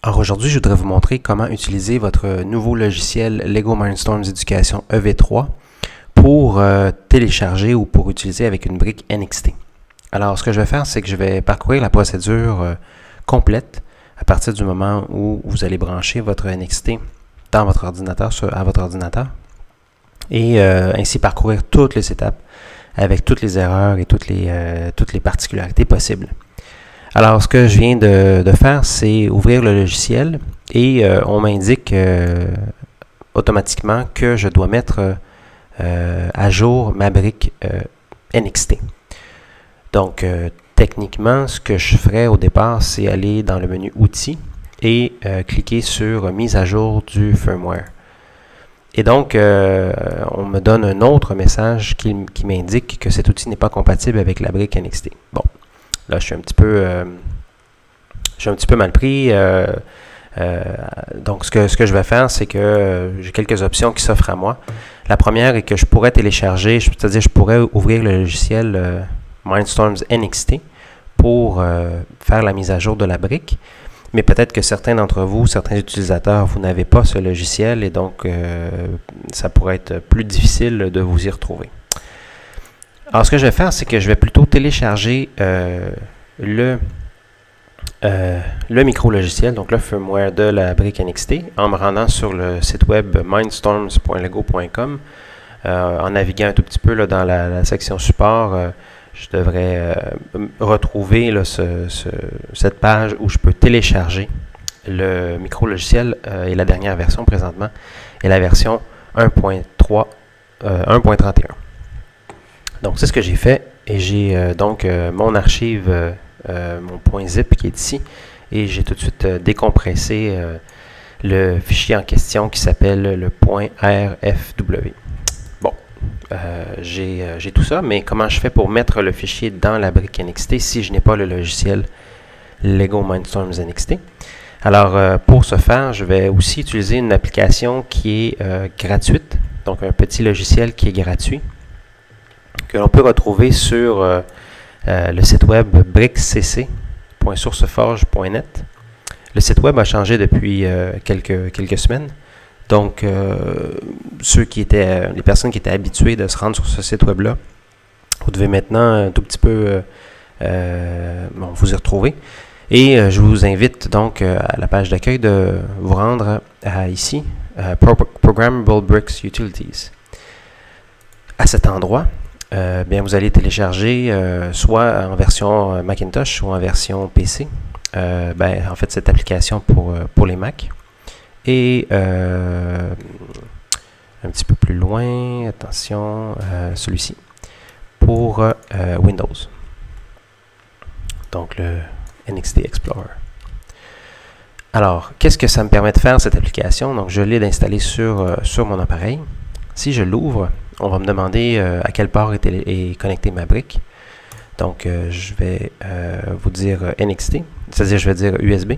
Alors aujourd'hui, je voudrais vous montrer comment utiliser votre nouveau logiciel Lego Mindstorms Éducation EV3 pour télécharger ou pour utiliser avec une brique NXT. Alors, ce que je vais faire, c'est que je vais parcourir la procédure complète à partir du moment où vous allez brancher votre NXT dans votre ordinateur, à votre ordinateur, et ainsi parcourir toutes les étapes avec toutes les erreurs et toutes les particularités possibles. Alors, ce que je viens de faire, c'est ouvrir le logiciel et on m'indique automatiquement que je dois mettre à jour ma brique NXT. Donc, techniquement, ce que je ferais au départ, c'est aller dans le menu Outils et cliquer sur Mise à jour du firmware. Et donc, on me donne un autre message qui m'indique que cet outil n'est pas compatible avec la brique NXT. Bon. Là, je suis un petit peu mal pris. Donc, ce que je vais faire, c'est que j'ai quelques options qui s'offrent à moi. La première est que je pourrais télécharger, c'est-à-dire je pourrais ouvrir le logiciel Mindstorms NXT pour faire la mise à jour de la brique. Mais peut-être que certains d'entre vous, certains utilisateurs, vous n'avez pas ce logiciel et donc ça pourrait être plus difficile de vous y retrouver. Alors, ce que je vais faire, c'est que je vais plutôt télécharger le micro-logiciel, donc le firmware de la brique NXT, en me rendant sur le site web mindstorms.lego.com. En naviguant un tout petit peu là, dans la section support, je devrais retrouver là, cette page où je peux télécharger le micro-logiciel et la dernière version présentement est la version 1.31. Donc, c'est ce que j'ai fait et j'ai donc mon archive, mon .zip qui est ici et j'ai tout de suite décompressé le fichier en question qui s'appelle le .rfw. Bon, j'ai tout ça, mais comment je fais pour mettre le fichier dans la brique NXT si je n'ai pas le logiciel Lego Mindstorms NXT? Alors, pour ce faire, je vais aussi utiliser une application qui est gratuite, donc un petit logiciel qui est gratuit, que l'on peut retrouver sur le site web brickcc.sourceforge.net. Le site web a changé depuis quelques semaines. Donc, les personnes qui étaient habituées de se rendre sur ce site web-là, vous devez maintenant un tout petit peu vous y retrouver. Et je vous invite donc à la page d'accueil de vous rendre ici, Programmable Bricks Utilities. À cet endroit, bien, vous allez télécharger soit en version Macintosh ou en version PC, en fait, cette application pour les Mac. Et un petit peu plus loin, attention, celui-ci, pour Windows. Donc, le NXT Explorer. Alors, qu'est-ce que ça me permet de faire, cette application? Donc, je l'ai installée sur mon appareil. Si je l'ouvre, on va me demander à quel port est connectée ma brique. Donc, je vais vous dire NXT, c'est-à-dire je vais dire USB.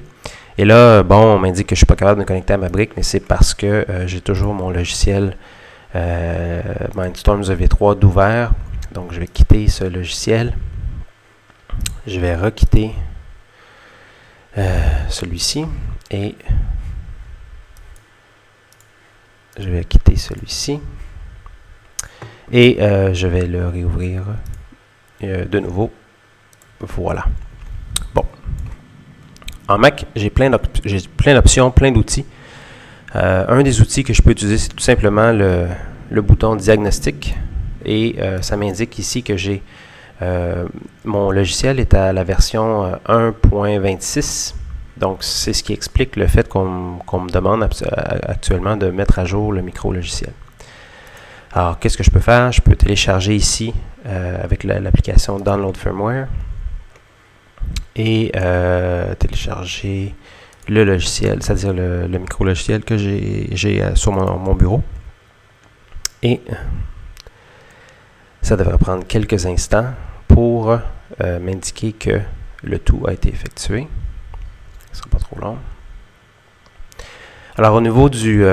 Et là, bon, on m'indique que je ne suis pas capable de me connecter à ma brique, mais c'est parce que j'ai toujours mon logiciel Mindstorms EV3 d'ouvert. Donc, je vais quitter ce logiciel. Je vais requitter celui-ci et je vais quitter celui-ci. Et je vais le réouvrir de nouveau. Voilà. Bon. En Mac, j'ai plein d'options, plein d'outils. Un des outils que je peux utiliser, c'est tout simplement le bouton diagnostic. Et ça m'indique ici que j'ai mon logiciel est à la version 1.26. Donc, c'est ce qui explique le fait qu'on me demande actuellement de mettre à jour le micro-logiciel. Alors, qu'est-ce que je peux faire? Je peux télécharger ici avec l'application Download Firmware et télécharger le logiciel, c'est-à-dire le micro-logiciel que j'ai sur mon bureau. Et ça devrait prendre quelques instants pour m'indiquer que le tout a été effectué. Ce ne sera pas trop long. Alors, au niveau du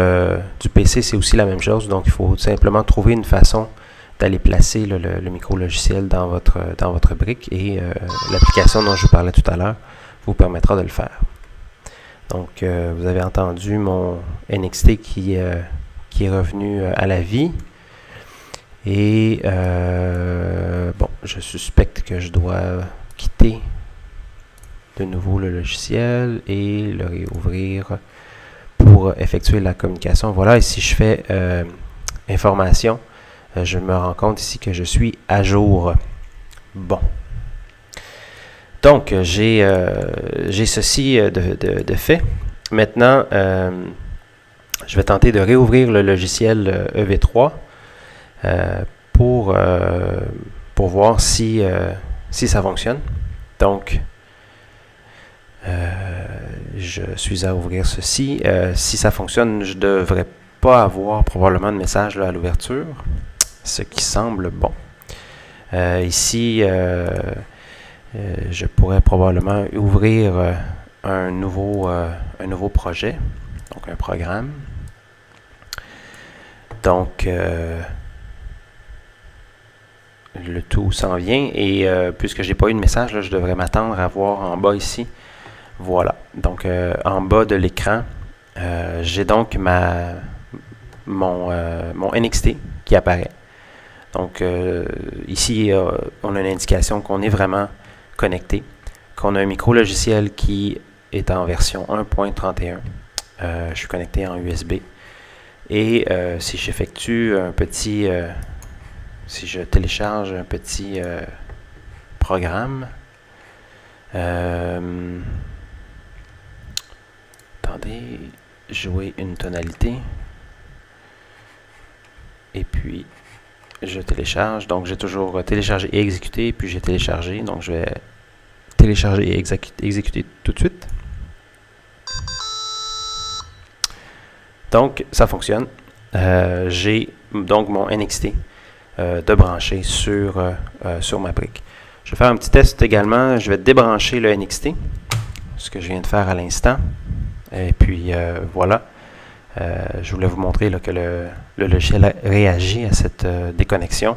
PC, c'est aussi la même chose. Donc, il faut simplement trouver une façon d'aller placer le micro-logiciel dans votre brique et l'application dont je vous parlais tout à l'heure vous permettra de le faire. Donc, vous avez entendu mon NXT qui est revenu à la vie. Et, bon, je suspecte que je dois quitter de nouveau le logiciel et le réouvrir pour effectuer la communication. Voilà, et si je fais information, je me rends compte ici que je suis à jour. Bon. Donc, j'ai ceci de fait. Maintenant, je vais tenter de réouvrir le logiciel EV3 pour voir si ça fonctionne. Donc, je suis à ouvrir ceci. Si ça fonctionne, je ne devrais pas avoir probablement de message là, à l'ouverture, ce qui semble bon. Ici, je pourrais probablement ouvrir un nouveau projet, donc un programme. Donc, le tout s'en vient et puisque je n'ai pas eu de message, là, je devrais m'attendre à voir en bas ici. Voilà. Donc, en bas de l'écran, j'ai donc mon NXT qui apparaît. Donc, ici, on a une indication qu'on est vraiment connecté, qu'on a un micro-logiciel qui est en version 1.31. Je suis connecté en USB. Et si j'effectue un petit... si je télécharge un petit programme... attendez, jouer une tonalité. Et puis, je télécharge. Donc, j'ai toujours téléchargé et exécuté. Puis, j'ai téléchargé. Donc, je vais télécharger et exécuter tout de suite. Donc, ça fonctionne. J'ai donc mon NXT de brancher sur ma brique. Je vais faire un petit test également. Je vais débrancher le NXT, ce que je viens de faire à l'instant. Et puis, voilà. Je voulais vous montrer là, que le logiciel réagit à cette déconnexion.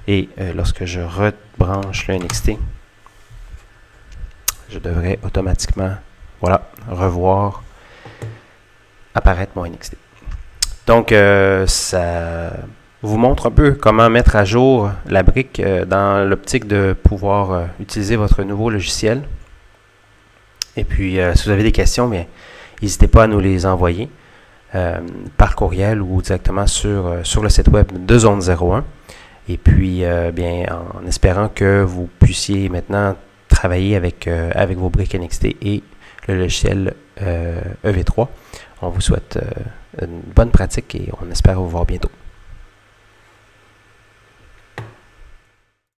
Et lorsque je rebranche le NXT, je devrais automatiquement, voilà, revoir apparaître mon NXT. Donc, ça vous montre un peu comment mettre à jour la brique dans l'optique de pouvoir utiliser votre nouveau logiciel. Et puis, si vous avez des questions, bien, n'hésitez pas à nous les envoyer par courriel ou directement sur le site web de Zone 01. Et puis, bien, en espérant que vous puissiez maintenant travailler avec vos briques NXT et le logiciel EV3. On vous souhaite une bonne pratique et on espère vous voir bientôt.